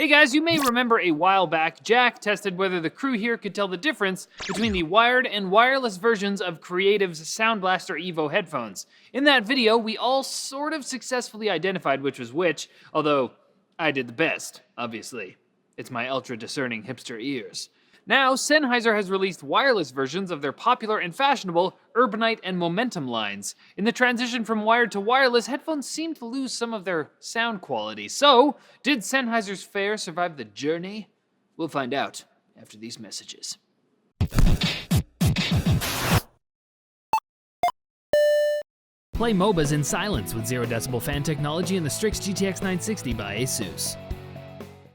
Hey guys, you may remember a while back, Jack tested whether the crew here could tell the difference between the wired and wireless versions of Creative's Sound Blaster Evo headphones. In that video, we all sort of successfully identified which was which, although I did the best, obviously. It's my ultra-discerning hipster ears. Now, Sennheiser has released wireless versions of their popular and fashionable Urbanite and Momentum lines. In the transition from wired to wireless, headphones seem to lose some of their sound quality. So, did Sennheiser's fare survive the journey? We'll find out after these messages. Play MOBAs in silence with 0 decibel fan technology in the Strix GTX 960 by ASUS.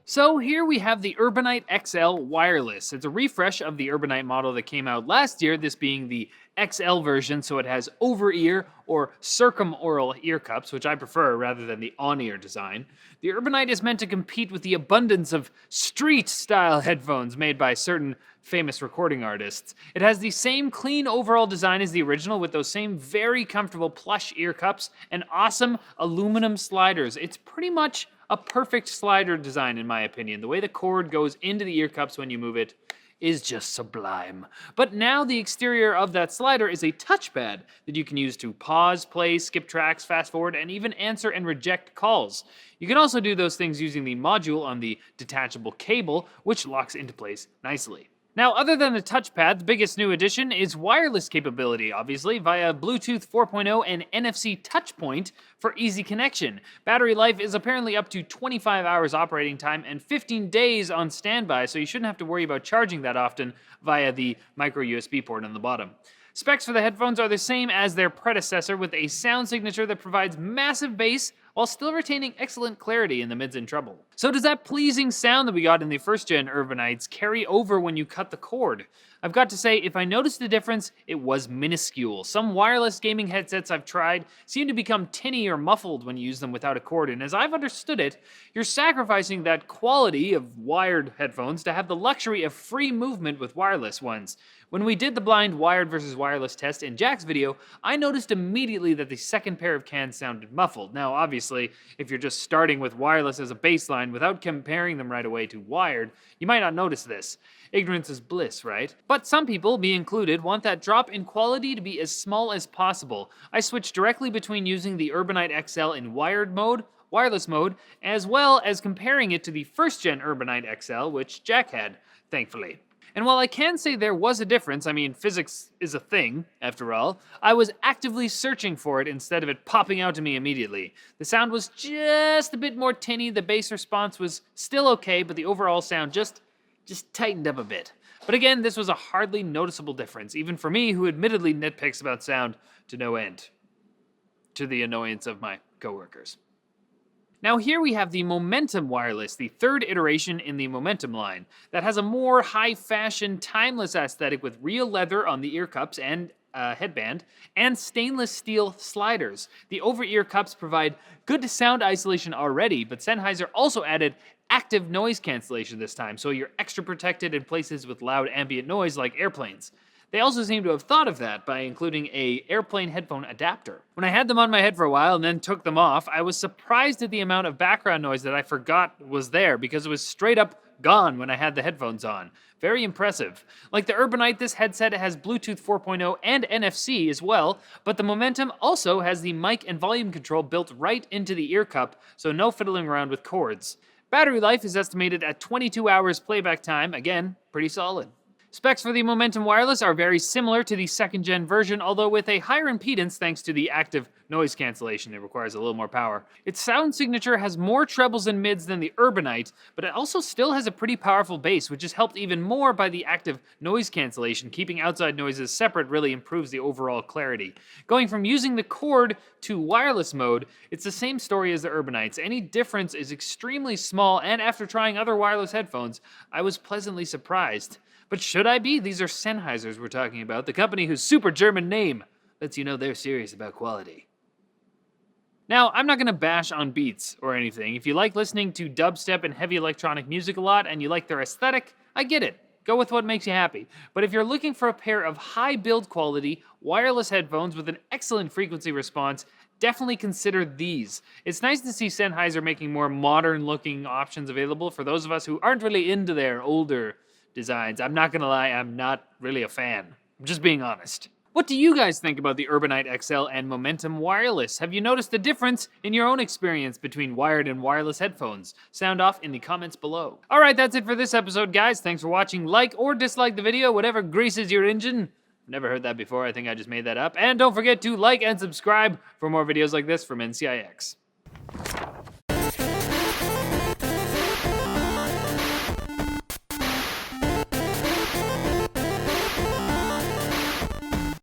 So here we have the Urbanite XL Wireless. It's a refresh of the Urbanite model that came out last year, this being the XL version, so it has over-ear or circumaural ear cups, which I prefer rather than the on-ear design. The Urbanite is meant to compete with the abundance of street-style headphones made by certain famous recording artists. It has the same clean overall design as the original with those same very comfortable plush ear cups and awesome aluminum sliders. It's pretty much a perfect slider design in my opinion. The way the cord goes into the ear cups when you move it is just sublime. But now the exterior of that slider is a touchpad that you can use to pause, play, skip tracks, fast forward, and even answer and reject calls. You can also do those things using the module on the detachable cable, which locks into place nicely. Now, other than the touchpad, the biggest new addition is wireless capability, obviously, via Bluetooth 4.0 and NFC touchpoint for easy connection. Battery life is apparently up to 25 hours operating time and 15 days on standby, so you shouldn't have to worry about charging that often via the micro USB port on the bottom. Specs for the headphones are the same as their predecessor, with a sound signature that provides massive bass while still retaining excellent clarity in the mids and treble. So does that pleasing sound that we got in the first-gen Urbanites carry over when you cut the cord? I've got to say, if I noticed a difference, it was minuscule. Some wireless gaming headsets I've tried seem to become tinny or muffled when you use them without a cord, and as I've understood it, you're sacrificing that quality of wired headphones to have the luxury of free movement with wireless ones. When we did the blind wired versus wireless test in Jack's video, I noticed immediately that the second pair of cans sounded muffled. Now, obviously, if you're just starting with wireless as a baseline without comparing them right away to wired, you might not notice this. Ignorance is bliss, right? But some people, me included, want that drop in quality to be as small as possible. I switched directly between using the Urbanite XL in wired mode, wireless mode, as well as comparing it to the first-gen Urbanite XL, which Jack had, thankfully. And while I can say there was a difference, I mean, physics is a thing, after all, I was actively searching for it instead of it popping out to me immediately. The sound was just a bit more tinny, the bass response was still okay, but the overall sound just tightened up a bit. But again, this was a hardly noticeable difference, even for me, who admittedly nitpicks about sound to no end, to the annoyance of my coworkers. Now here we have the Momentum Wireless, the third iteration in the Momentum line, that has a more high-fashion, timeless aesthetic with real leather on the ear cups and headband, and stainless steel sliders. The over-ear cups provide good sound isolation already, but Sennheiser also added active noise cancellation this time, so you're extra protected in places with loud ambient noise like airplanes. They also seem to have thought of that by including an airplane headphone adapter. When I had them on my head for a while and then took them off, I was surprised at the amount of background noise that I forgot was there because it was straight up gone when I had the headphones on. Very impressive. Like the Urbanite, this headset has Bluetooth 4.0 and NFC as well, but the Momentum also has the mic and volume control built right into the ear cup, so no fiddling around with cords. Battery life is estimated at 22 hours playback time, again, pretty solid. Specs for the Momentum Wireless are very similar to the second-gen version, although with a higher impedance thanks to the active noise cancellation. It requires a little more power. Its sound signature has more trebles and mids than the Urbanite, but it also still has a pretty powerful bass, which is helped even more by the active noise cancellation. Keeping outside noises separate really improves the overall clarity. Going from using the cord to wireless mode, it's the same story as the Urbanites. Any difference is extremely small, and after trying other wireless headphones, I was pleasantly surprised. But should I be? These are Sennheisers we're talking about, the company whose super German name lets you know they're serious about quality. Now, I'm not going to bash on Beats or anything. If you like listening to dubstep and heavy electronic music a lot and you like their aesthetic, I get it. Go with what makes you happy. But if you're looking for a pair of high build quality, wireless headphones with an excellent frequency response definitely consider these. It's nice to see Sennheiser making more modern-looking options available for those of us who aren't really into their older designs. I'm not gonna lie, I'm not really a fan. I'm just being honest. What do you guys think about the Urbanite XL and Momentum Wireless? Have you noticed a difference in your own experience between wired and wireless headphones? Sound off in the comments below. Alright, that's it for this episode, guys. Thanks for watching. Like or dislike the video, whatever greases your engine. Never heard that before, I think I just made that up. And don't forget to like and subscribe for more videos like this from NCIX.